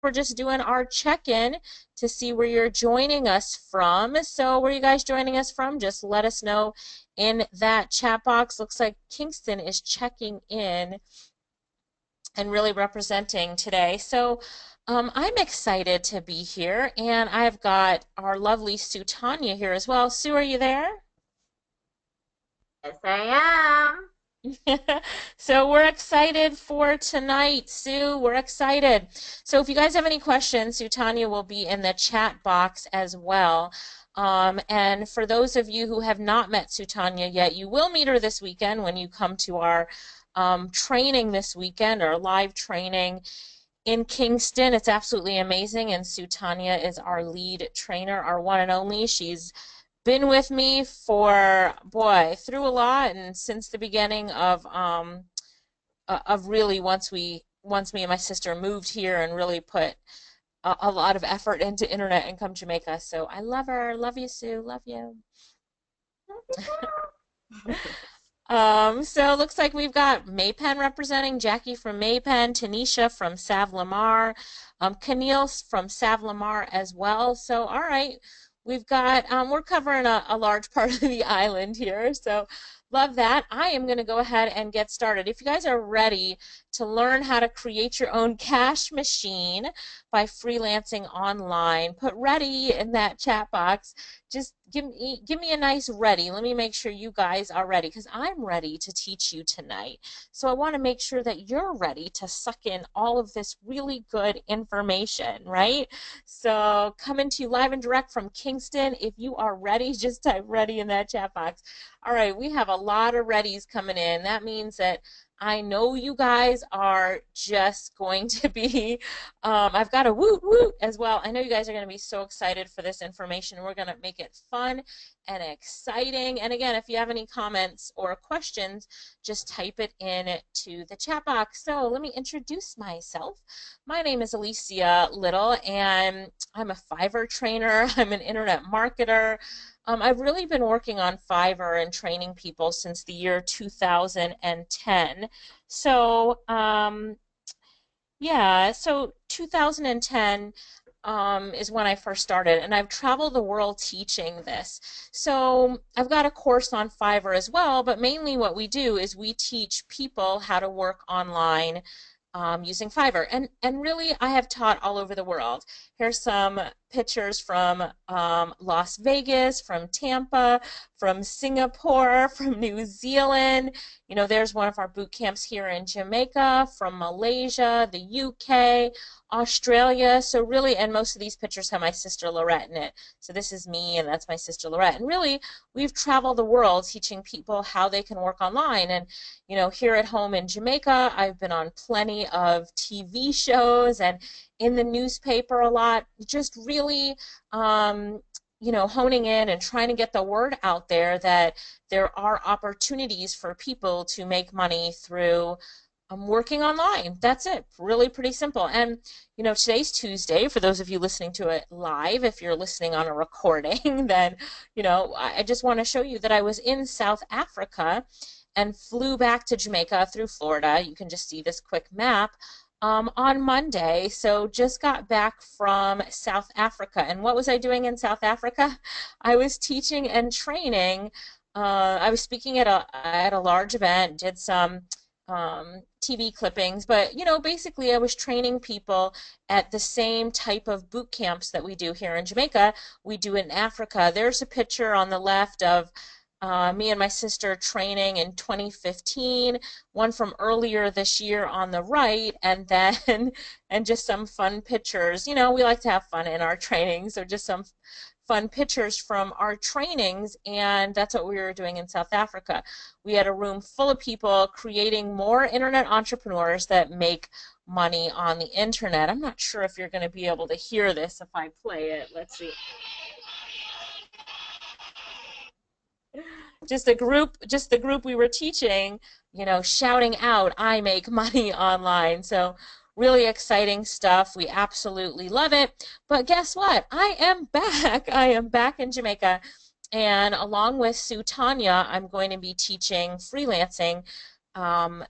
we're just doing our check-in to see where you're joining us from. So where are you guys joining us from? Just let us know in that chat box. Looks like Kingston is checking in and really representing today. So I'm excited to be here, and I've got our lovely Sue Tanya here as well. Sue, are you there? Yes, I So we're excited for tonight, Sue. We're excited. So if you guys have any questions, Sue Tanya will be in the chat box as well. And for those of you who have not met Sue Tanya yet, you will meet her this weekend when you come to our training this weekend, our live training in Kingston. It's absolutely amazing, and Sue Tanya is our lead trainer, our one and only. She's been with me for, boy, through a lot, and since the beginning of really once me and my sister moved here and really put a lot of effort into internet and come Jamaica. So I love her. Love you, Sue. Love you. am. So it looks like we've got Maypen representing, Jackie from Maypen, Tanisha from Sav Lamar, Camille from Sav Lamar as well. So, all right, we've got, we're covering a large part of the island here. So, love that. I am going to go ahead and get started. If you guys are ready to learn how to create your own cash machine by freelancing online, put ready in that chat box. Just give me a nice ready. Let me make sure you guys are ready, because I'm ready to teach you tonight. So I want to make sure that you're ready to suck in all of this really good information, right? So coming to you live and direct from Kingston. If you are ready, just type ready in that chat box. All right, we have a lot of readies coming in. That means that I know you guys are just going to be, I've got a woot woot as well. I know you guys are going to be so excited for this information. We're going to make it fun and exciting. And again, if you have any comments or questions, just type it in to the chat box. So let me introduce myself. My name is Alicia Lyttle, and I'm a Fiverr trainer. I'm an internet marketer. I've really been working on Fiverr and training people since the year 2010. So, yeah, so 2010 is when I first started, and I've traveled the world teaching this. So I've got a course on Fiverr as well, but mainly what we do is we teach people how to work online using Fiverr. And really, I have taught all over the world. Here's some pictures from Las Vegas, from Tampa, from Singapore, from New Zealand. You know, there's one of our boot camps here in Jamaica, from Malaysia, the UK, Australia. So really, and most of these pictures have my sister Lorette in it. So this is me, and that's my sister Lorette. And really, we've traveled the world teaching people how they can work online. And you know, here at home in Jamaica, I've been on plenty of TV shows and in the newspaper a lot, just really, you know, honing in and trying to get the word out there that there are opportunities for people to make money through working online. That's it. Really pretty simple. And, you know, today's Tuesday. For those of you listening to it live, if you're listening on a recording, then, you know, I just want to show you that I was in South Africa and flew back to Jamaica through Florida. You can just see this quick map on Monday. So just got back from South Africa. And what was I doing in South Africa? I was teaching and training. I was speaking at a large event, did some TV clippings, but you know, basically I was training people at the same type of boot camps that we do here in Jamaica. We do it in Africa. There's a picture on the left of me and my sister training in 2015, one from earlier this year on the right, and then and just some fun pictures. You know, we like to have fun in our training, so just some fun pictures from our trainings, and that's what we were doing in South Africa. We had a room full of people creating more internet entrepreneurs that make money on the internet. I'm not sure if you're going to be able to hear this if I play it. Let's see. Just the group we were teaching, you know, shouting out, I make money online. So really exciting stuff. We absolutely love it. But guess what? I am back. I am back in Jamaica. And along with Sue Tanya, I'm going to be teaching freelancing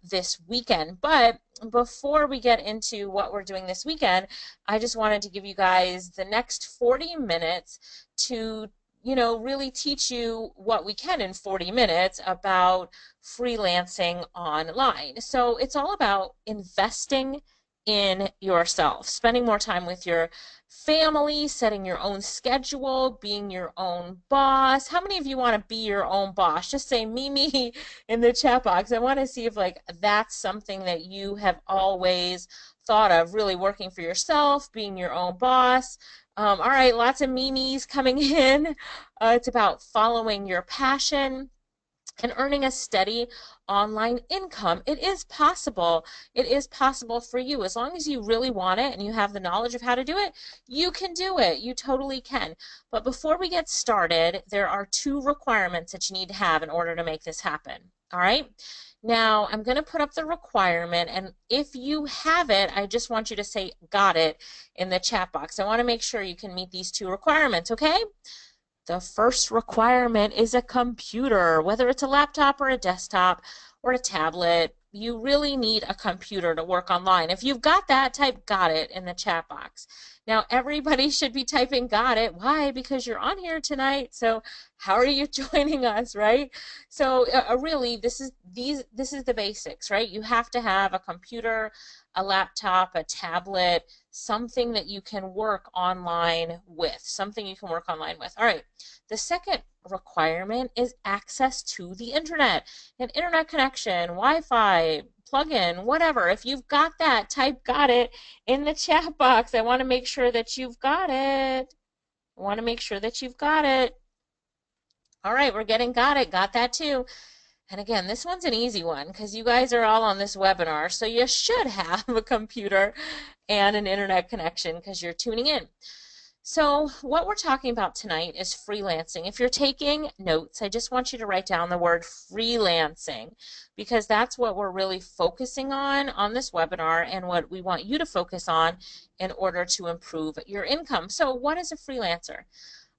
this weekend. But before we get into what we're doing this weekend, I just wanted to give you guys the next 40 minutes to, really teach you what we can in 40 minutes about freelancing online. So it's all about investing in yourself, spending more time with your family, setting your own schedule, being your own boss. How many of you want to be your own boss? Just say me in the chat box. I want to see if that's something that you have always thought of, really working for yourself, being your own boss. All right, lots of memes coming in. It's about following your passion and earning a steady online income. It is possible. It is possible for you. As long as you really want it and you have the knowledge of how to do it, you can do it. You totally can. But before we get started, there are 2 requirements that you need to have in order to make this happen. All right? Now, I'm going to put up the requirement, and if you have it, I just want you to say got it in the chat box. I want to make sure you can meet these 2 requirements, okay? The first requirement is a computer, whether it's a laptop or a desktop or a tablet. You really need a computer to work online. If you've got that, type got it in the chat box. Now, everybody should be typing got it. Why? Because you're on here tonight. So how are you joining us, right? So really, this is the basics, right? You have to have a computer, a laptop, a tablet, something that you can work online with, All right, the second requirement is access to the internet, an internet connection, Wi-Fi, plug-in, whatever. If you've got that, type got it in the chat box. I want to make sure that you've got it. All right, we're getting got it. Got that too. And again, this one's an easy one because you guys are all on this webinar, so you should have a computer and an internet connection because you're tuning in. So what we're talking about tonight is freelancing. If you're taking notes, I just want you to write down the word freelancing because that's what we're really focusing on this webinar and what we want you to focus on in order to improve your income. So what is a freelancer?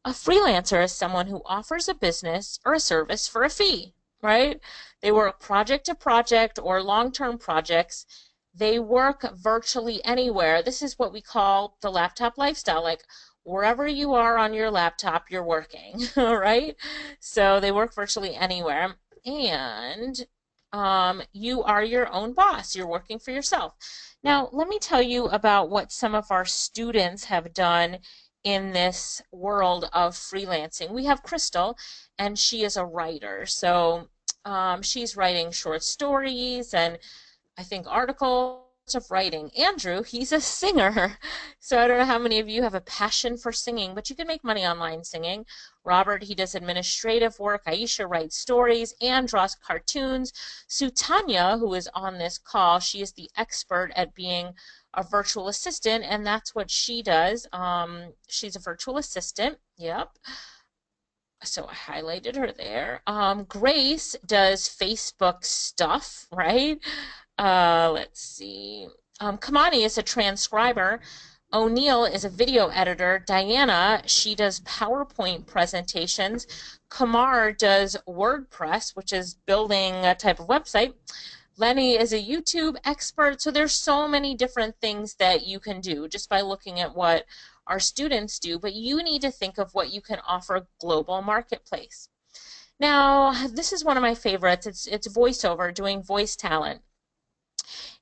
A freelancer is someone who offers a business or a service for a fee. Right? They work project to project or long-term projects. They work virtually anywhere. This is what we call the laptop lifestyle. Like wherever you are on your laptop, you're working, all right? So they work virtually anywhere. And you are your own boss. You're working for yourself. Now, let me tell you about what some of our students have done in this world of freelancing. We have Crystal, and she is a writer. So she's writing short stories and I think articles of writing. Andrew, he's a singer. So I don't know how many of you have a passion for singing, but you can make money online singing. Robert, he does administrative work. Aisha writes stories and draws cartoons. Sutanya, who is on this call, she is the expert at being a virtual assistant, and that's what she does. She's a virtual assistant. Yep. So I highlighted her there. Grace does Facebook stuff, right? Let's see. Kamani is a transcriber. O'Neill is a video editor. Diana, she does PowerPoint presentations. Kamar does WordPress, which is building a type of website. Lenny is a YouTube expert. So there's so many different things that you can do just by looking at what our students do, but you need to think of what you can offer global marketplace. Now, this is one of my favorites. It's voiceover, doing voice talent.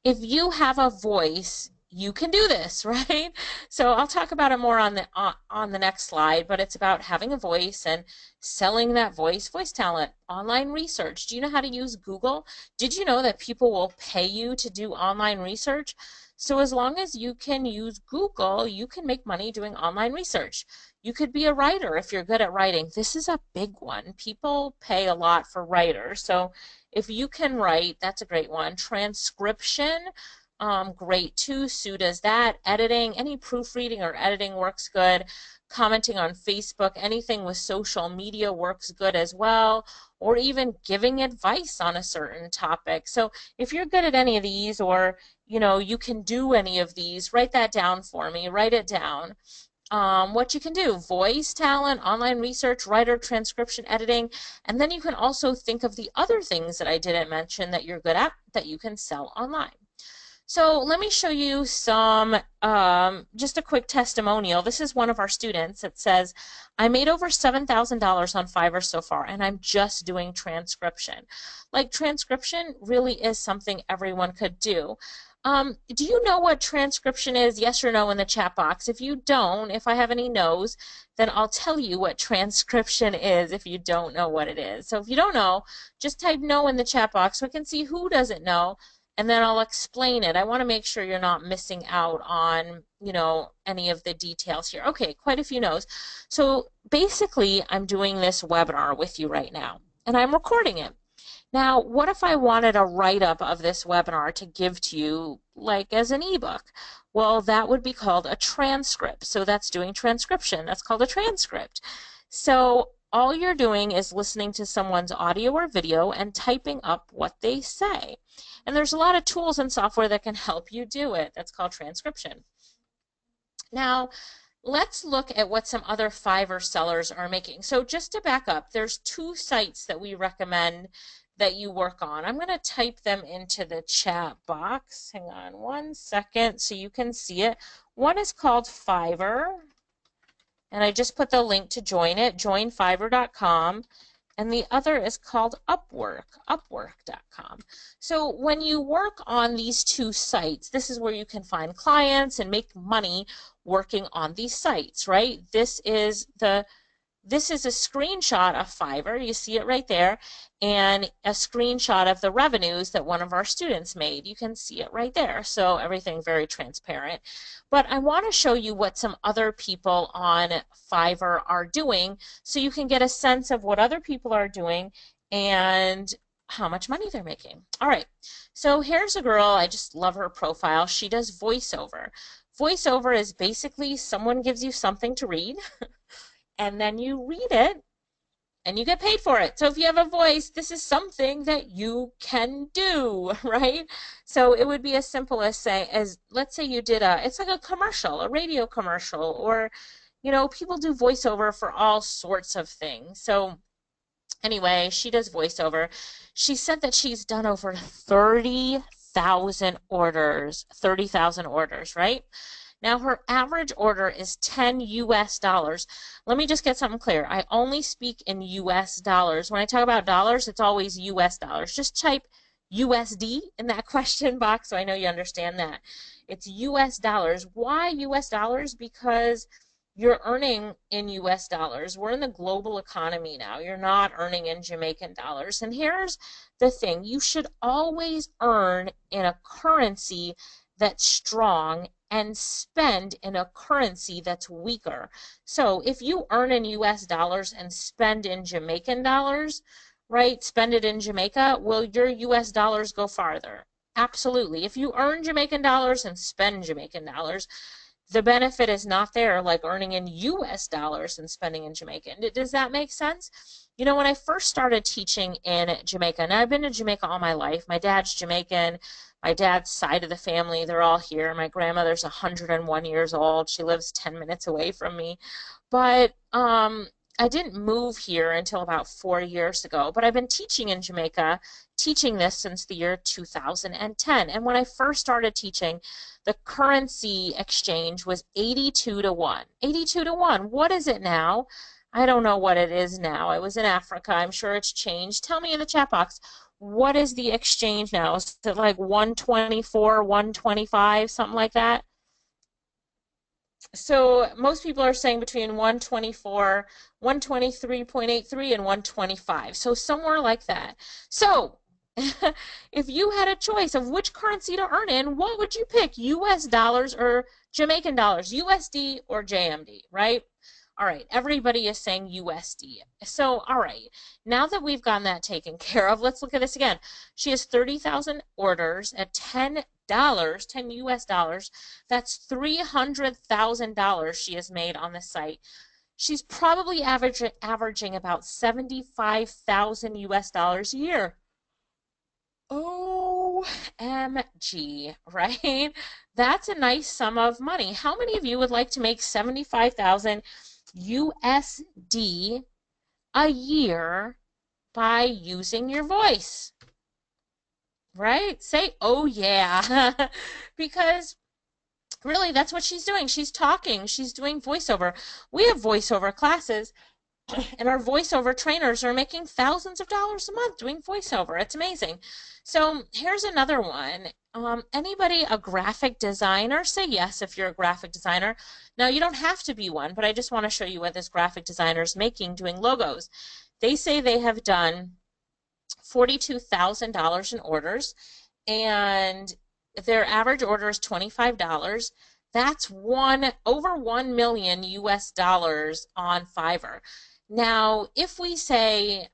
If you have a voice, you can do this, right? So I'll talk about it more on the next slide, but it's about having a voice and selling that voice talent. Online research. Do you know how to use Google? Did you know that people will pay you to do online research? So as long as you can use Google, you can make money doing online research. You could be a writer if you're good at writing. This is a big one. People pay a lot for writers. So if you can write, that's a great one. Transcription, great too. Sue does that. Editing, any proofreading or editing works good. Commenting on Facebook, anything with social media works good as well. Or even giving advice on a certain topic. So if you're good at any of these, or you can do any of these, write that down for me. Write it down. what you can do: voice talent, online research, writer, transcription, editing, and then you can also think of the other things that I didn't mention that you're good at that you can sell online. So let me show you some, just a quick testimonial. This is one of our students that says, I made over $7,000 on Fiverr so far, and I'm just doing transcription. Like, transcription really is something everyone could do. Do you know what transcription is? Yes or no in the chat box. If you don't, if I have any no's, then I'll tell you what transcription is if you don't know what it is. So if you don't know, just type no in the chat box so I can see who doesn't know, and then I'll explain it. I want to make sure you're not missing out on, any of the details here. Okay, quite a few no's. So basically, I'm doing this webinar with you right now, and I'm recording it. Now, what if I wanted a write-up of this webinar to give to you, like as an ebook? Well, that would be called a transcript. So that's doing transcription. That's called a transcript. So all you're doing is listening to someone's audio or video and typing up what they say. And there's a lot of tools and software that can help you do it. That's called transcription. Now, let's look at what some other Fiverr sellers are making. So just to back up, there's 2 sites that we recommend that you work on. I'm going to type them into the chat box. Hang on one second so you can see it. One is called Fiverr, and I just put the link to join it, joinfiverr.com. And the other is called Upwork, upwork.com. So when you work on these 2 sites, this is where you can find clients and make money working on these sites, right? This is a screenshot of Fiverr. You see it right there, and a screenshot of the revenues that one of our students made. You can see it right there. So everything very transparent. But I want to show you what some other people on Fiverr are doing so you can get a sense of what other people are doing and how much money they're making. All right, so here's a girl. I just love her profile. She does voiceover. Voiceover is basically someone gives you something to read and then you read it and you get paid for it. So if you have a voice, this is something that you can do, right? So it would be as simple as let's say you did it's like a commercial, a radio commercial, or, people do voiceover for all sorts of things. So anyway, she does voiceover. She said that she's done over 30,000 orders, right? Now her average order is $10 US. Let me just get something clear. I only speak in US dollars. When I talk about dollars, it's always US dollars. Just type USD in that question box so I know you understand that. It's US dollars. Why US dollars? Because you're earning in US dollars. We're in the global economy now. You're not earning in Jamaican dollars. And here's the thing. You should always earn in a currency that's strong and spend in a currency that's weaker. So if you earn in US dollars and spend in Jamaican dollars, right, spend it in Jamaica, will your US dollars go farther? Absolutely. If you earn Jamaican dollars and spend Jamaican dollars, the benefit is not there like earning in US dollars and spending in Jamaican. Does that make sense? When I first started teaching in Jamaica, now I've been to Jamaica all my life. My dad's Jamaican. My dad's side of the family, they're all here. My grandmother's 101 years old. She lives 10 minutes away from me. But I didn't move here until about 4 years ago. But I've been teaching in Jamaica, teaching this since the year 2010. And when I first started teaching, the currency exchange was 82 to 1. 82 to 1. What is it now? I don't know what it is now. I was in Africa. I'm sure it's changed. Tell me in the chat box. What is the exchange now? Is it like 124, 125, something like that? So most people are saying between 124, 123.83 and 125. So somewhere like that. So if you had a choice of which currency to earn in, what would you pick? US dollars or Jamaican dollars? USD or JMD, right? All right, everybody is saying USD. So, all right, now that we've gotten that taken care of, let's look at this again. She has 30,000 orders at $10, 10 US dollars. That's $300,000 she has made on the site. She's probably averaging about 75,000 US dollars a year. OMG, right? That's a nice sum of money. How many of you would like to make 75,000 USD a year by using your voice? Right? Say, oh yeah. Because really, that's what she's doing. She's talking, she's doing voiceover. We have voiceover classes, and our voiceover trainers are making thousands of dollars a month doing voiceover. It's amazing. So here's another one. Anybody a graphic designer? Say yes if you're a graphic designer. Now, you don't have to be one, but I just want to show you what this graphic designer is making doing logos. They say they have done $42,000 in orders, and their average order is $25. That's over 1 million US dollars on Fiverr. Now, if we say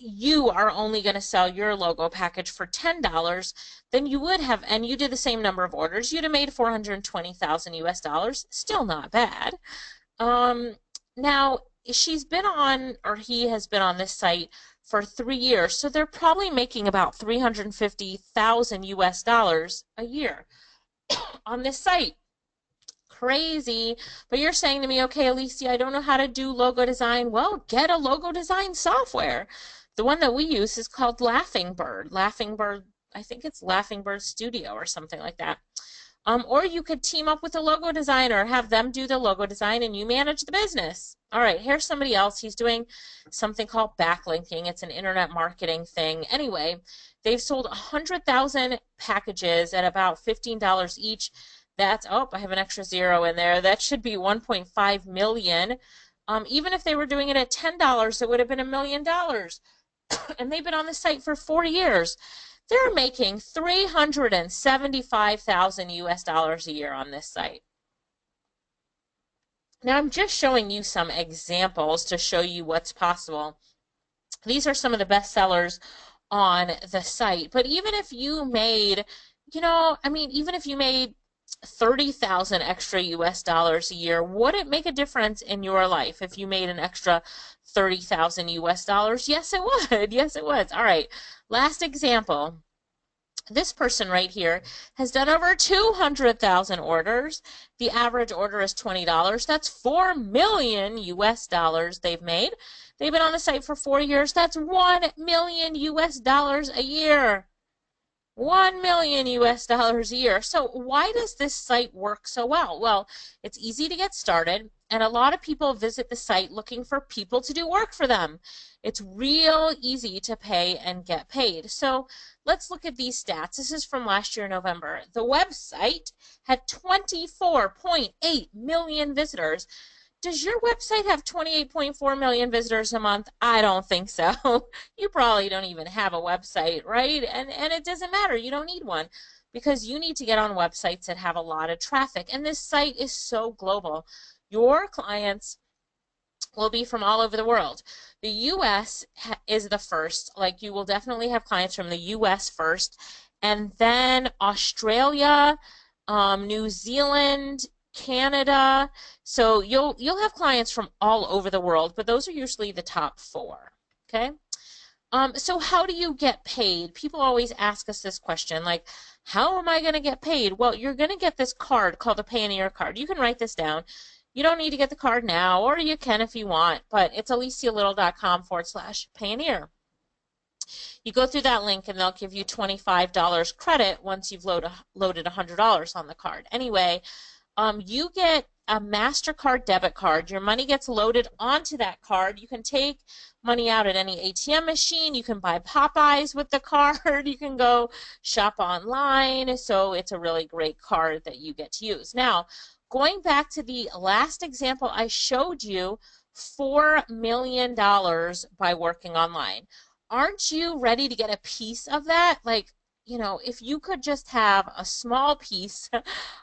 you are only going to sell your logo package for $10, then you would have, and you did the same number of orders, you'd have made 420,000 US dollars. Still not bad. Now, she's been on, or he has been on this site for 3 years, so they're probably making about 350,000 US dollars a year on this site. Crazy. But you're saying to me, okay, Alicia, I don't know how to do logo design. Well, get a logo design software. The one that we use is called Laughing Bird. Laughing Bird, I think it's Laughing Bird Studio or something like that. Or you could team up with a logo designer, have them do the logo design, and you manage the business. All right, here's somebody else. He's doing something called backlinking. It's an internet marketing thing. Anyway, they've sold 100,000 packages at about $15 each. That's, oh, I have an extra zero in there. That should be 1.5 million. Even if they were doing it at $10, it would have been $1 million. And they've been on the site for 4 years. They're making 375,000 US dollars a year on this site. Now, I'm just showing you some examples to show you what's possible. These are some of the best sellers on the site. But even if you made, even if you made 30,000 extra US dollars a year, would it make a difference in your life if you made an extra 30,000 US dollars? Yes, it would. Yes, it would. All right. Last example. This person right here has done over 200,000 orders. The average order is $20. That's 4 million US dollars they've made. They've been on the site for 4 years. That's 1 million US dollars a year. 1 million US dollars a year. So why does this site work so well? Well, it's easy to get started, and a lot of people visit the site looking for people to do work for them. It's real easy to pay and get paid. So let's look at these stats. This is from last year, November. The website had 24.8 million visitors. Does your website have 28.4 million visitors a month? I don't think so. You probably don't even have a website, right? And it doesn't matter. You don't need one because you need to get on websites that have a lot of traffic. And this site is so global. Your clients will be from all over the world. The U.S. is the first. Like, you will definitely have clients from the U.S. first, and then Australia, New Zealand, Canada. So you'll have clients from all over the world, but those are usually the top 4. Okay. So how do you get paid? People always ask us this question, like, how am I going to get paid? Well, you're going to get this card called a Payoneer card. You can write this down. You don't need to get the card now, or you can if you want, but it's alicialyttle.com/Payoneer. You go through that link and they'll give you $25 credit once you've loaded $100 on the card. Anyway, you get a MasterCard debit card. Your money gets loaded onto that card. You can take money out at any ATM machine. You can buy Popeyes with the card. You can go shop online. So it's a really great card that you get to use. Now, going back to the last example I showed you, $4 million by working online. Aren't you ready to get a piece of that? Like, if you could just have a small piece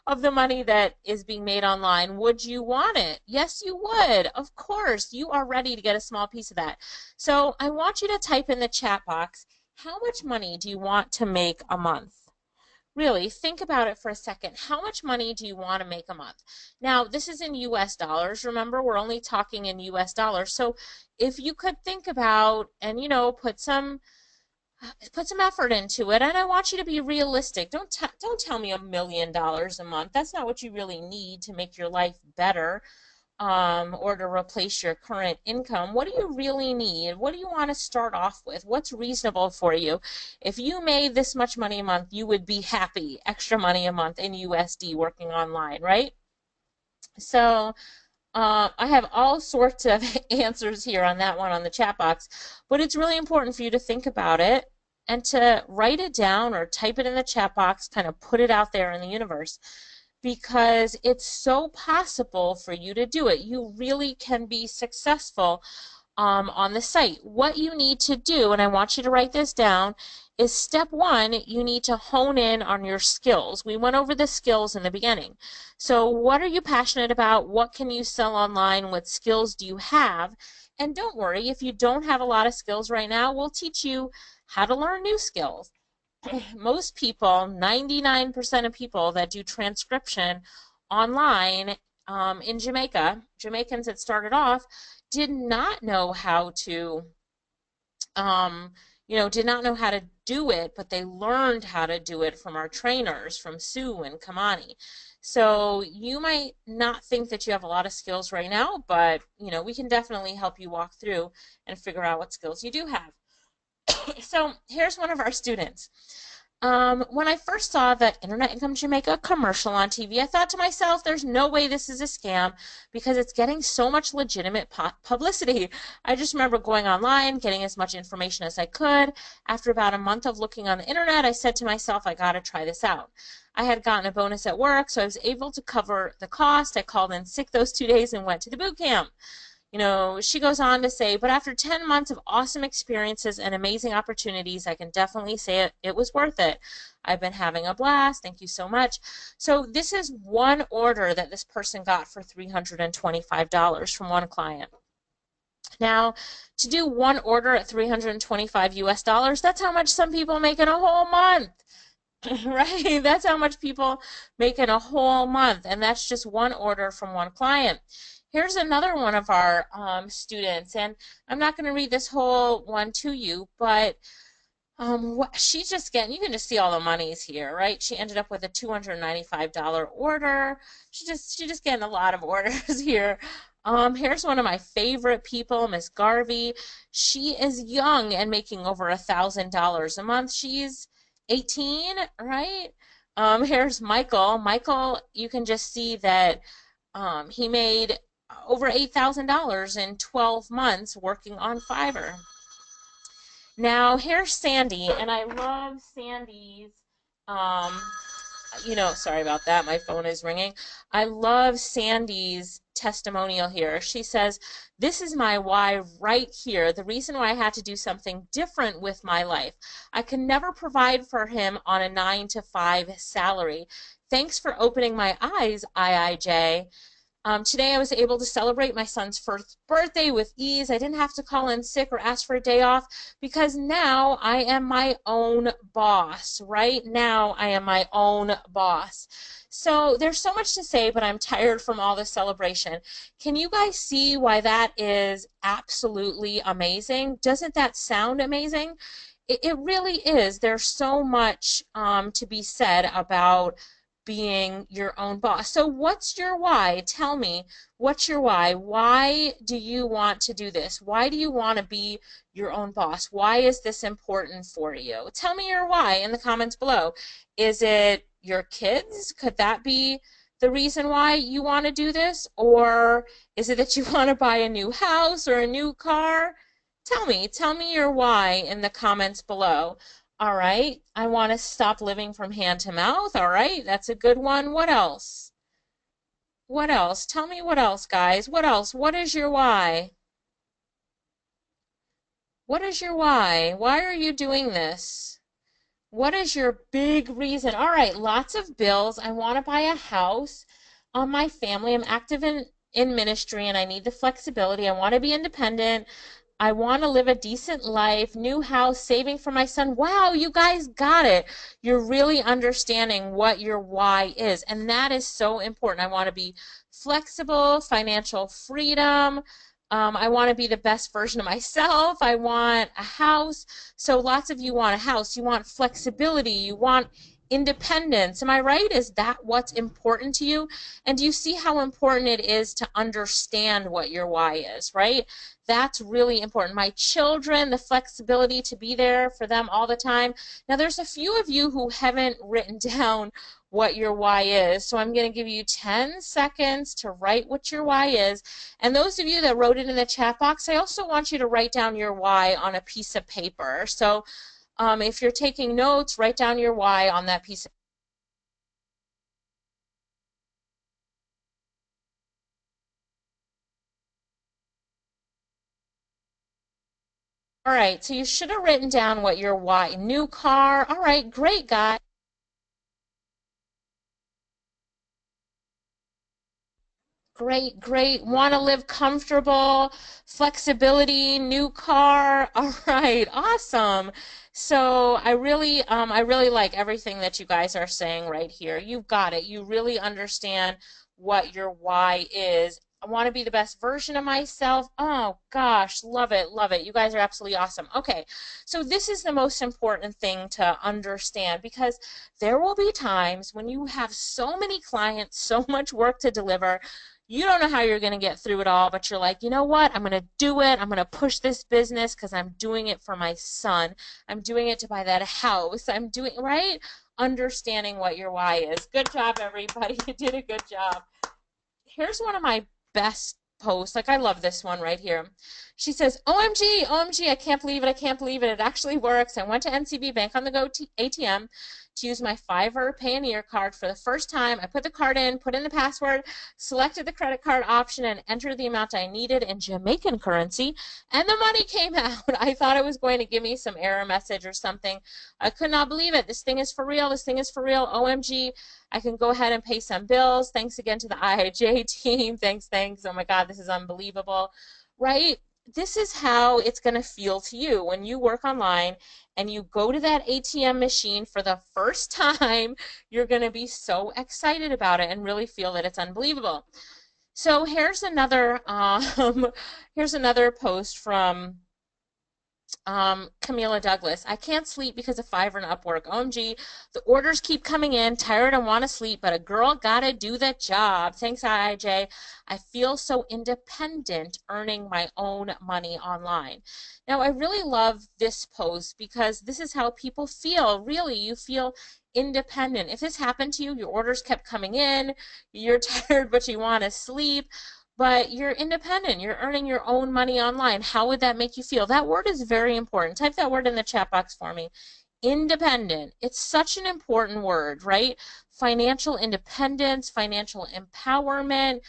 of the money that is being made online, would you want it? Yes, you would. Of course, you are ready to get a small piece of that. So I want you to type in the chat box, how much money do you want to make a month? Really, think about it for a second. How much money do you want to make a month? Now, this is in US dollars. Remember, we're only talking in US dollars. So if you could think about and, put some put some effort into it, and I want you to be realistic. Don't tell me $1 million a month. That's not what you really need to make your life better, or to replace your current income. What do you really need? What do you want to start off with? What's reasonable for you? If you made this much money a month, you would be happy. Extra money a month in USD working online, right? So I have all sorts of answers here on that one on the chat box, but it's really important for you to think about it and to write it down or type it in the chat box, kind of put it out there in the universe, because it's so possible for you to do it. You really can be successful on the site. What you need to do, and I want you to write this down, is step one, you need to hone in on your skills. We went over the skills in the beginning. So what are you passionate about? What can you sell online? What skills do you have? And don't worry, if you don't have a lot of skills right now, we'll teach you how to learn new skills. Most people, 99% of people that do transcription online in Jamaica, Jamaicans that started off, did not know how to, did not know how to do it, but they learned how to do it from our trainers, from Sue and Kamani. So you might not think that you have a lot of skills right now, but we can definitely help you walk through and figure out what skills you do have. So here's one of our students. When I first saw that Internet Income Jamaica commercial on TV, I thought to myself, there's no way this is a scam because it's getting so much legitimate publicity. I just remember going online, getting as much information as I could. After about a month of looking on the internet, I said to myself, I gotta try this out. I had gotten a bonus at work, so I was able to cover the cost. I called in sick those 2 days and went to the boot camp. She goes on to say, but after 10 months of awesome experiences and amazing opportunities, I can definitely say it was worth it. I've been having a blast. Thank you so much. So this is one order that this person got for $325 from one client. Now, to do one order at 325 US dollars, that's how much some people make in a whole month. Right? That's how much people make in a whole month, and that's just one order from one client. Here's another one of our students, and I'm not going to read this whole one to you, but she's just getting, you can just see all the monies here, right? She ended up with a $295 order. She's just getting a lot of orders here. Here's one of my favorite people, Miss Garvey. She is young and making over $1,000 a month. She's 18, right? Here's Michael. Michael, you can just see that he made over $8,000 in 12 months working on Fiverr. Now here's Sandy, and I love Sandy's, sorry about that, my phone is ringing. I love Sandy's testimonial here. She says, this is my why right here, the reason why I had to do something different with my life. I can never provide for him on a 9-to-5 salary. Thanks for opening my eyes, IIJ. Today I was able to celebrate my son's first birthday with ease. I didn't have to call in sick or ask for a day off because now I am my own boss. Right now I am my own boss. So there's so much to say, but I'm tired from all this celebration. Can you guys see why that is absolutely amazing? Doesn't that sound amazing? It really is. There's so much to be said about being your own boss. So what's your why? Tell me, what's your why? Why do you want to do this? Why do you want to be your own boss? Why is this important for you? Tell me your why in the comments below. Is it your kids? Could that be the reason why you want to do this? Or is it that you want to buy a new house or a new car? Tell me your why in the comments below. All right, I want to stop living from hand to mouth. All right, that's a good one. What else? What else? Tell me what else, guys. What else? What is your why? What is your why? Why are you doing this? What is your big reason? All right, lots of bills. I want to buy a house on my family. I'm active in ministry and I need the flexibility. I want to be independent. I want to live a decent life, new house, saving for my son. Wow, you guys got it. You're really understanding what your why is, and that is so important. I want to be flexible, financial freedom. I want to be the best version of myself. I want a house. So lots of you want a house. You want flexibility. You want independence. Am I right? Is that what's important to you? And do you see how important it is to understand what your why is, right? That's really important. My children, the flexibility to be there for them all the time. Now, there's a few of you who haven't written down what your why is. So I'm going to give you 10 seconds to write what your why is. And those of you that wrote it in the chat box, I also want you to write down your why on a piece of paper. So if you're taking notes, write down your why on that piece of paper. All right, so you should have written down what your why. New car. All right, great, guys. Great, great. Want to live comfortable, flexibility, new car. All right, awesome. So I really like everything that you guys are saying right here. You've got it. You really understand what your why is. I want to be the best version of myself. Oh gosh, love it, love it. You guys are absolutely awesome. Okay, so this is the most important thing to understand because there will be times when you have so many clients, so much work to deliver, you don't know how you're going to get through it all, but you're like, you know what? I'm going to do it. I'm going to push this business because I'm doing it for my son. I'm doing it to buy that house. I'm doing, right? Understanding what your why is. Good job, everybody. You did a good job. Here's one of my best posts. Like, I love this one right here. She says, OMG, OMG, I can't believe it. I can't believe it. It actually works. I went to NCB Bank on the Go ATM to use my Fiverr Payoneer card for the first time. I put the card in, put in the password, selected the credit card option, and entered the amount I needed in Jamaican currency, and the money came out. I thought it was going to give me some error message or something. I could not believe it. This thing is for real. This thing is for real. OMG. I can go ahead and pay some bills. Thanks again to the IIJ team. Thanks, thanks. Oh my God, this is unbelievable, right? This is how it's going to feel to you when you work online and you go to that ATM machine for the first time. You're going to be so excited about it and really feel that it's unbelievable. So here's another post from Camila Douglas. I can't sleep because of Fiverr and Upwork. OMG, the orders keep coming in, tired and want to sleep, but a girl gotta do the job. Thanks, IIJ. I feel so independent earning my own money online. Now, I really love this post because this is how people feel. Really, you feel independent. If this happened to you, your orders kept coming in, you're tired but you want to sleep, but you're independent. You're earning your own money online. How would that make you feel? That word is very important. Type that word in the chat box for me. Independent. It's such an important word, right? Financial independence, financial empowerment,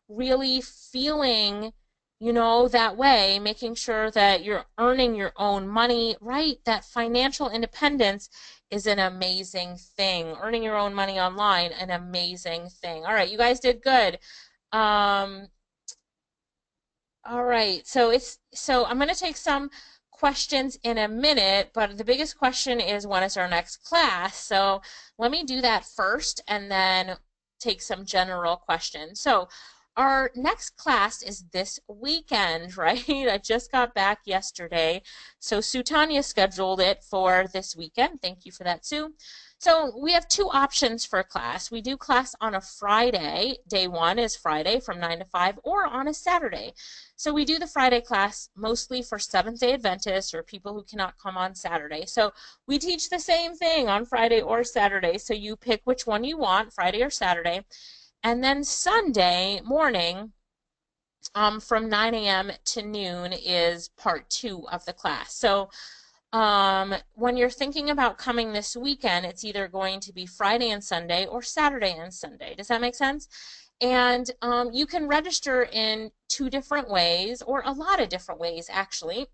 really feeling, that way, making sure that you're earning your own money, right? That financial independence is an amazing thing. Earning your own money online, an amazing thing. All right, you guys did good. Um, all right, so I'm going to take some questions in a minute, but the biggest question is when is our next class? So let me do that first and then take some general questions. So our next class is this weekend, right? I just got back yesterday. So Sue Tanya scheduled it for this weekend. Thank you for that, Sue. So we have two options for class. We do class on a Friday. Day one is Friday from 9 to 5, or on a Saturday. So we do the Friday class mostly for Seventh-day Adventists or people who cannot come on Saturday. So we teach the same thing on Friday or Saturday. So you pick which one you want, Friday or Saturday. And then Sunday morning, from 9 a.m. to noon is part 2 of the class. So when you're thinking about coming this weekend, it's either going to be Friday and Sunday or Saturday and Sunday. Does that make sense? And you can register in 2 different ways, or a lot of different ways, actually.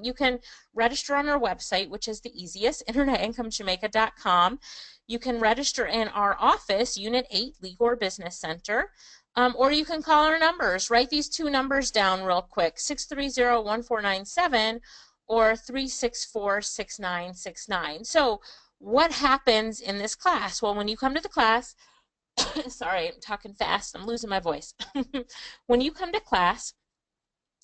You can register on our website, which is the easiest, internetinkomejamaica.com. You can register in our office, Unit 8, Legal or Business Center. Or you can call our numbers. Write these 2 numbers down real quick, 630-1497 or 364-6969. So what happens in this class? Well, when you come to the class, sorry, I'm talking fast, I'm losing my voice. When you come to class,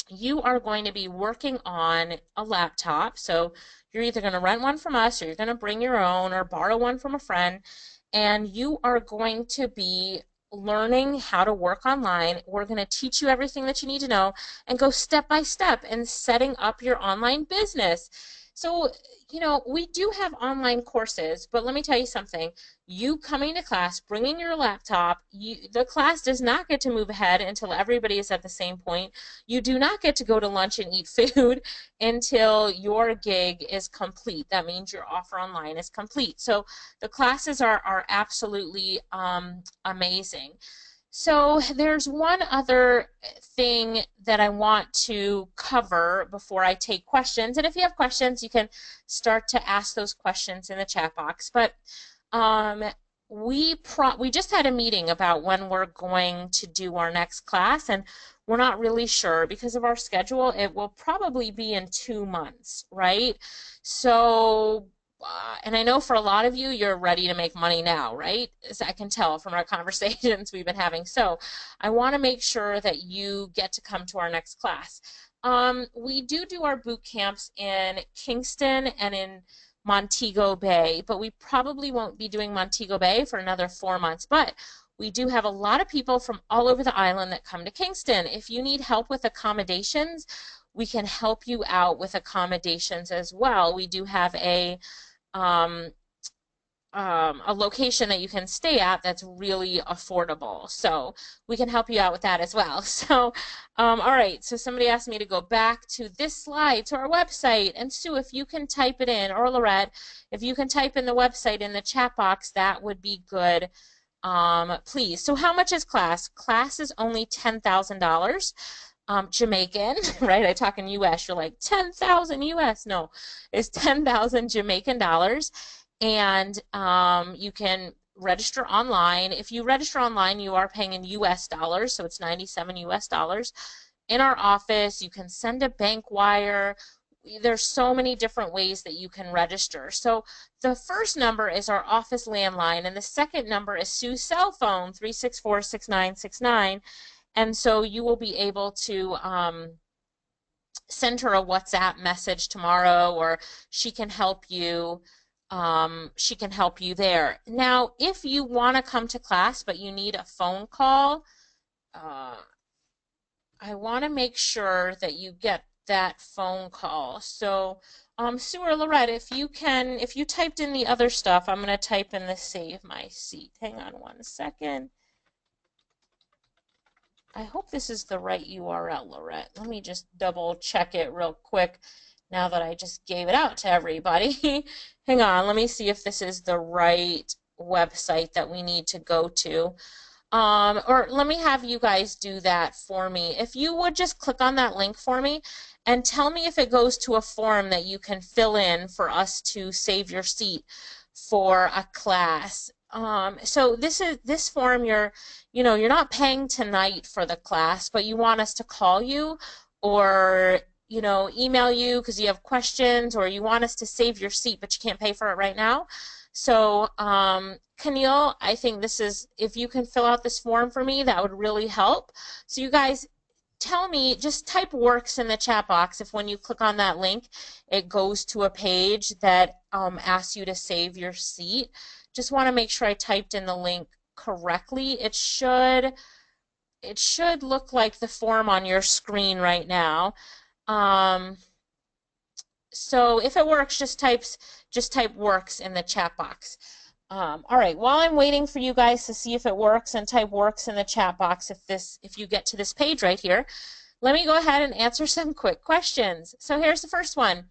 you are going to be working on a laptop. So you're either going to rent one from us or you're going to bring your own or borrow one from a friend, and you are going to be learning how to work online. We're going to teach you everything that you need to know and go step by step in setting up your online business. So, we do have online courses, but let me tell you something. You coming to class, bringing your laptop, the class does not get to move ahead until everybody is at the same point. You do not get to go to lunch and eat food until your gig is complete. That means your offer online is complete. So the classes are absolutely amazing. So there's one other thing that I want to cover before I take questions. And if you have questions, you can start to ask those questions in the chat box. But we just had a meeting about when we're going to do our next class, and we're not really sure because of our schedule. It will probably be in 2 months, right? So and I know for a lot of you, you're ready to make money now, right? As I can tell from our conversations we've been having. So I want to make sure that you get to come to our next class. We do our boot camps in Kingston and in Montego Bay, but we probably won't be doing Montego Bay for another 4 months. But we do have a lot of people from all over the island that come to Kingston. If you need help with accommodations, we can help you out with accommodations as well. We do have a location that you can stay at that's really affordable. So we can help you out with that as well. So, all right, so somebody asked me to go back to this slide, to our website. And Sue, if you can type it in, or Lorette, if you can type in the website in the chat box, that would be good, please. So how much is class? Class is only $10,000. Jamaican, right? I talk in US, you're like 10,000 US. No, it's 10,000 Jamaican dollars. And you can register online. If you register online, you are paying in US dollars, so it's 97 US dollars. In our office, you can send a bank wire. There's so many different ways that you can register. So the first number is our office landline, and the second number is Sue's cell phone, 364-6969. And so you will be able to send her a WhatsApp message tomorrow, or she can help you. She can help you there. Now, if you want to come to class but you need a phone call, I want to make sure that you get that phone call. So, Sue or Lorette, if you typed in the other stuff, I'm going to type in the save my seat. Hang on 1 second. I hope this is the right URL, Lorette. Let me just double check it real quick now that I just gave it out to everybody. Hang on, let me see if this is the right website that we need to go to. Or let me have you guys do that for me. If you would just click on that link for me and tell me if it goes to a form that you can fill in for us to save your seat for a class. So this form, you're not paying tonight for the class, but you want us to call you or email you because you have questions, or you want us to save your seat but you can't pay for it right now. So Camille, I think if you can fill out this form for me, that would really help. So you guys tell me, just type works in the chat box if when you click on that link it goes to a page that asks you to save your seat. Just want to make sure I typed in the link correctly. It should look like the form on your screen right now. So if it works, just type works in the chat box. All right, while I'm waiting for you guys to see if it works, and type works in the chat box if you get to this page right here, let me go ahead and answer some quick questions. So here's the first one.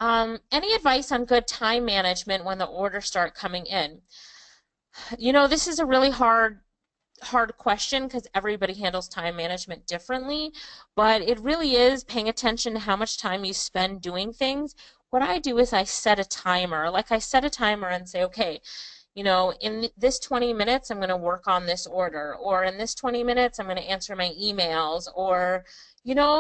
Any advice on good time management when the orders start coming in? This is a really hard question because everybody handles time management differently, but it really is paying attention to how much time you spend doing things. What I do is I set a timer. Like I set a timer and say, okay, in this 20 minutes, I'm going to work on this order, or in this 20 minutes, I'm going to answer my emails, or,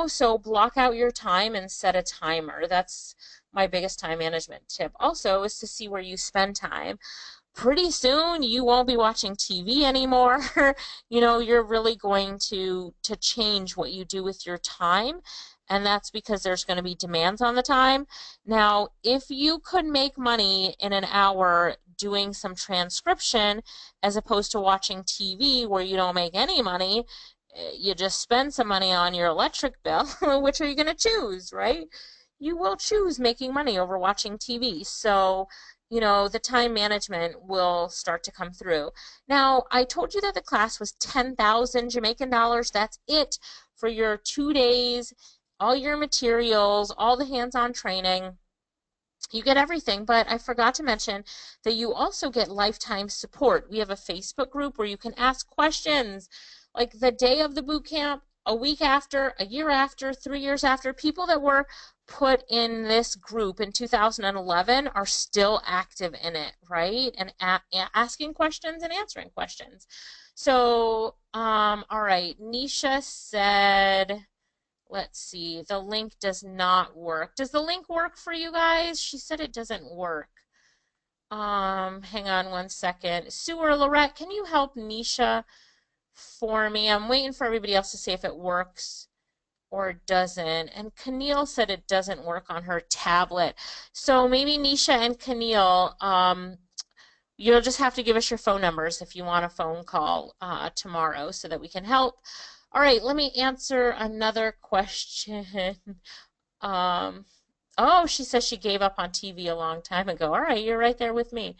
so block out your time and set a timer. That's my biggest time management tip. Also is to see where you spend time. pretty soon you won't be watching TV anymore. You're really going to change what you do with your time, and that's because there's going to be demands on the time. Now, if you could make money in an hour doing some transcription as opposed to watching TV where you don't make any money, you just spend some money on your electric bill, which are you going to choose, right? You will choose making money over watching TV. So, the time management will start to come through. Now, I told you that the class was 10,000 Jamaican dollars. That's it for your 2 days, all your materials, all the hands-on training. You get everything, but I forgot to mention that you also get lifetime support. We have a Facebook group where you can ask questions like the day of the boot camp, a week after, a year after, 3 years after. People that were put in this group in 2011 are still active in it, right? And asking questions and answering questions. So, all right, Nisha said, let's see, the link does not work. Does the link work for you guys? She said it doesn't work. Hang on one second. Sue or Lorette, can you help Nisha for me? I'm waiting for everybody else to see if it works or doesn't. And Keneal said it doesn't work on her tablet. So maybe Nisha and Keneal, you'll just have to give us your phone numbers if you want a phone call tomorrow so that we can help. All right, let me answer another question. Oh, she says she gave up on TV a long time ago. All right, you're right there with me.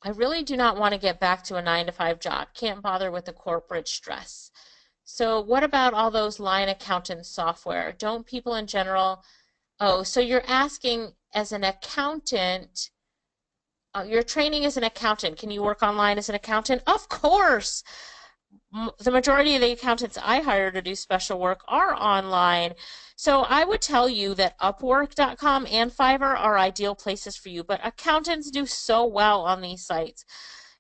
I really do not want to get back to a 9-to-5 job. Can't bother with the corporate stress. So what about all those line accountant software? Don't people in general... Oh, so you're asking as an accountant, your training as an accountant, can you work online as an accountant? Of course! The majority of the accountants I hire to do special work are online. So I would tell you that Upwork.com and Fiverr are ideal places for you, but accountants do so well on these sites.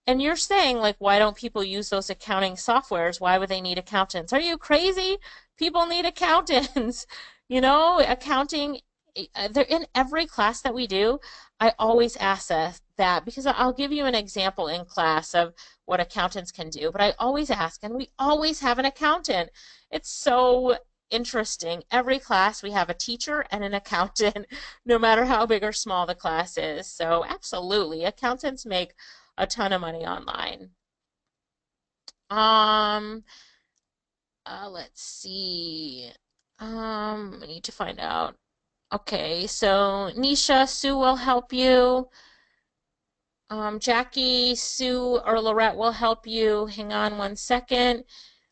And you're saying, like, why don't people use those accounting softwares? Why would they need accountants? Are you crazy? People need accountants. Accounting, they're in every class that we do. I always ask that because I'll give you an example in class of what accountants can do, but I always ask, and we always have an accountant. It's so interesting. Every class we have a teacher and an accountant, no matter how big or small the class is. So absolutely, accountants make a ton of money online. Let's see. I need to find out. Okay, so Nisha, Sue will help you. Jackie, Sue, or Lorette will help you. Hang on one second.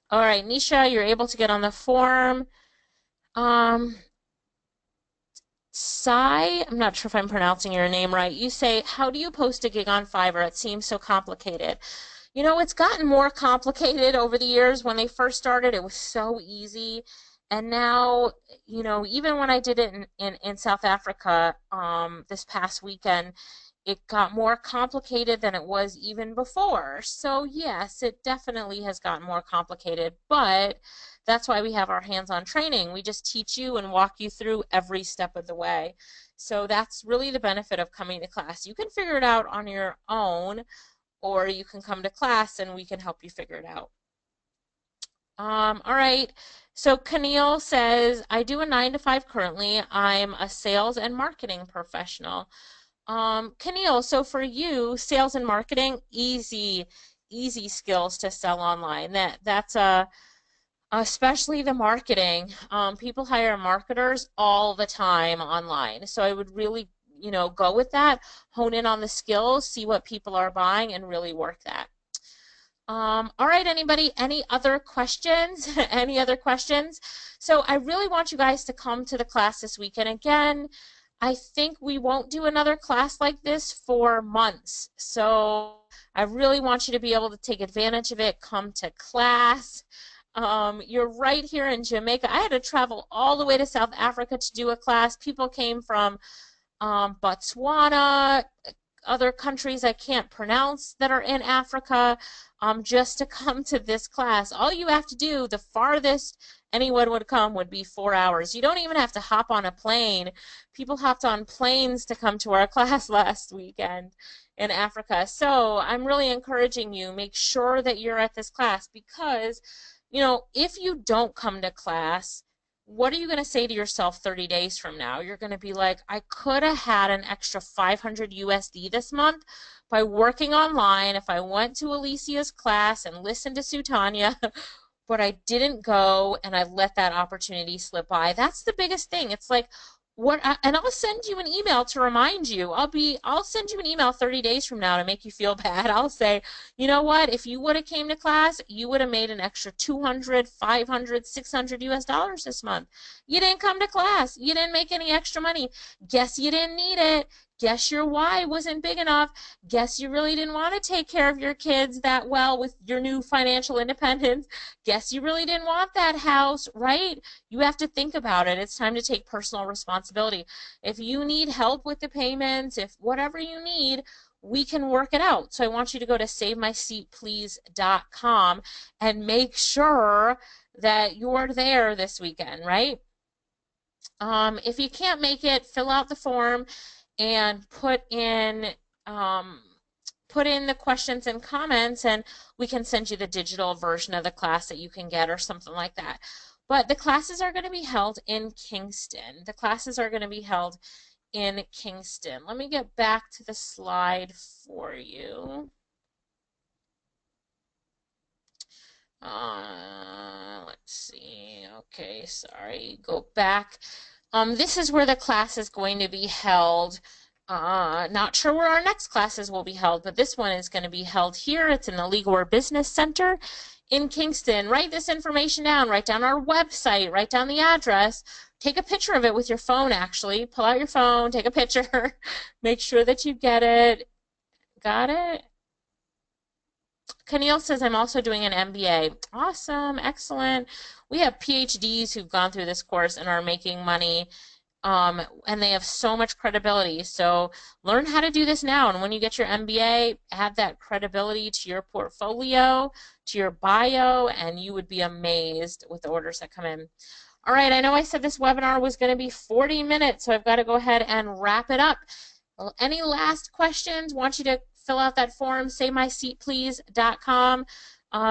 All right, Nisha, you're able to get on the form. Sai, I'm not sure if I'm pronouncing your name right. You say, how do you post a gig on Fiverr? It seems so complicated. It's gotten more complicated over the years. When they first started, it was so easy. And now, even when I did it in South Africa this past weekend, it got more complicated than it was even before. So yes, it definitely has gotten more complicated, but that's why we have our hands-on training. We just teach you and walk you through every step of the way. So that's really the benefit of coming to class. You can figure it out on your own, or you can come to class and we can help you figure it out. All right, so Keneal says, I do a 9-to-5 currently. I'm a sales and marketing professional. Keneal, so for you, sales and marketing, easy skills to sell online. That's especially the marketing. People hire marketers all the time online. So I would really, go with that, hone in on the skills, see what people are buying, and really work that. All right, anybody, any other questions? Any other questions? So I really want you guys to come to the class this weekend. Again, I think we won't do another class like this for months. So I really want you to be able to take advantage of it, come to class. You're right here in Jamaica. I had to travel all the way to South Africa to do a class. People came from Botswana, other countries I can't pronounce that are in Africa, just to come to this class. All you have to do, the farthest anyone would come would be 4 hours. You don't even have to hop on a plane. People hopped on planes to come to our class last weekend in Africa. So I'm really encouraging you, make sure that you're at this class, because, if you don't come to class, what are you going to say to yourself 30 days from now? You're going to be like, I could have had an extra 500 USD this month by working online if I went to Alicia's class and listened to Sutanya, but I didn't go and I let that opportunity slip by. That's the biggest thing. It's like, and I'll send you an email to remind you. I'll send you an email 30 days from now to make you feel bad. I'll say, you know what? If you would have came to class, you would have made an extra 200, 500, 600 US dollars this month. You didn't come to class. You didn't make any extra money. Guess you didn't need it. Guess your why wasn't big enough. Guess you really didn't want to take care of your kids that well with your new financial independence. Guess you really didn't want that house, right? You have to think about it. It's time to take personal responsibility. If you need help with the payments, if whatever you need, we can work it out. So I want you to go to SaveMySeatPlease.com and make sure that you're there this weekend, right? If you can't make it, fill out the form and put in the questions and comments, and we can send you the digital version of the class that you can get or something like that. But the classes are going to be held in Kingston. The classes are going to be held in Kingston. Let me get back to the slide for you. Let's see. Okay, sorry. Go back. This is where the class is going to be held. Not sure where our next classes will be held, but this one is going to be held here. It's in the Legal or Business Center in Kingston. Write this information down. Write down our website. Write down the address. Take a picture of it with your phone, actually. Pull out your phone. Take a picture. Make sure that you get it. Got it? Keneal says, I'm also doing an MBA. Awesome. Excellent. We have PhDs who've gone through this course and are making money, and they have so much credibility. So learn how to do this now, and when you get your MBA, add that credibility to your portfolio, to your bio, and you would be amazed with the orders that come in. All right, I know I said this webinar was going to be 40 minutes, so I've got to go ahead and wrap it up. Well, any last questions? Want you to fill out that form, SaveMySeatPlease.com.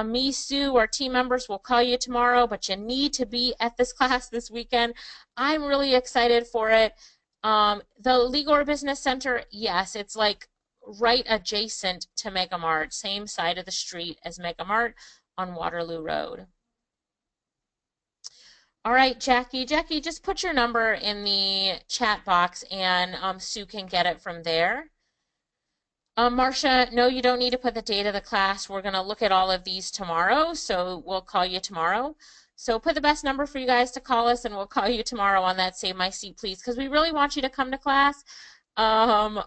Me, Sue, our team members will call you tomorrow, but you need to be at this class this weekend. I'm really excited for it. The Legal or Business Center, yes, it's like right adjacent to Mega Mart, same side of the street as Mega Mart on Waterloo Road. All right, Jackie. Jackie, just put your number in the chat box, and Sue can get it from there. Marcia, no, you don't need to put the date of the class. We're going to look at all of these tomorrow, so we'll call you tomorrow. So put the best number for you guys to call us, and we'll call you tomorrow on that Save My Seat, please, because we really want you to come to class. And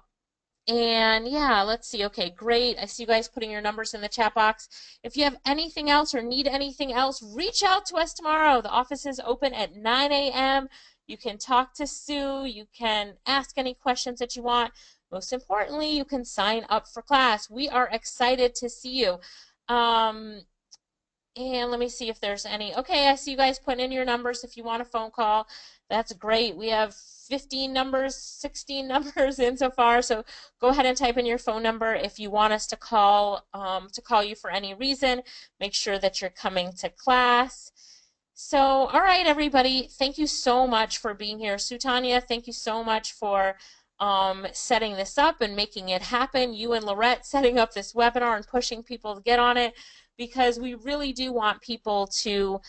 yeah, let's see. Okay, great. I see you guys putting your numbers in the chat box. If you have anything else or need anything else, reach out to us tomorrow. The office is open at 9 a.m. You can talk to Sue. You can ask any questions that you want. Most importantly, you can sign up for class. We are excited to see you. And let me see if there's any. Okay, I see you guys putting in your numbers if you want a phone call. That's great. We have 15 numbers, 16 numbers in so far. So go ahead and type in your phone number if you want us to call you for any reason. Make sure that you're coming to class. So, all right, everybody. Thank you so much for being here. Sutanya, thank you so much for setting this up and making it happen. You and Lorette setting up this webinar and pushing people to get on it, because we really do want people to,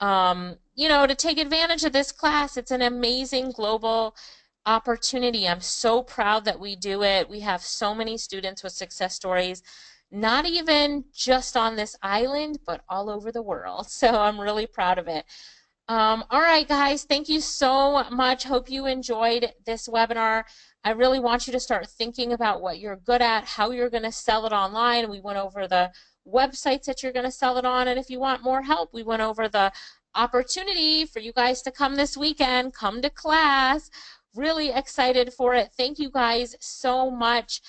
to take advantage of this class. It's an amazing global opportunity. I'm so proud that we do it. We have so many students with success stories, not even just on this island, but all over the world. So I'm really proud of it. All right, guys, thank you so much. Hope you enjoyed this webinar. I really want you to start thinking about what you're good at, how you're going to sell it online. We went over the websites that you're going to sell it on, and if you want more help, we went over the opportunity for you guys to come this weekend, come to class. Really excited for it. Thank you guys so much.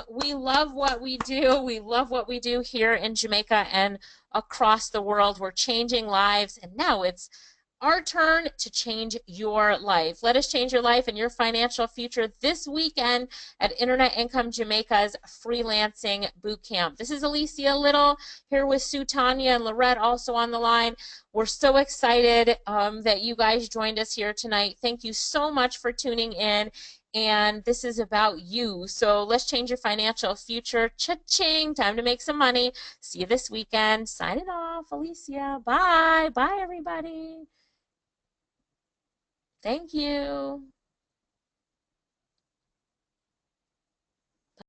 We love what we do. We love what we do here in Jamaica and across the world. We're changing lives, and now it's our turn to change your life. Let us change your life and your financial future this weekend at Internet Income Jamaica's Freelancing Bootcamp. This is Alicia Little here with Sue Tanya and Lorette also on the line. We're so excited that you guys joined us here tonight. Thank you so much for tuning in. And this is about you. So let's change your financial future. Cha-ching! Time to make some money. See you this weekend. Signing off, Alicia. Bye. Bye, everybody. Thank you.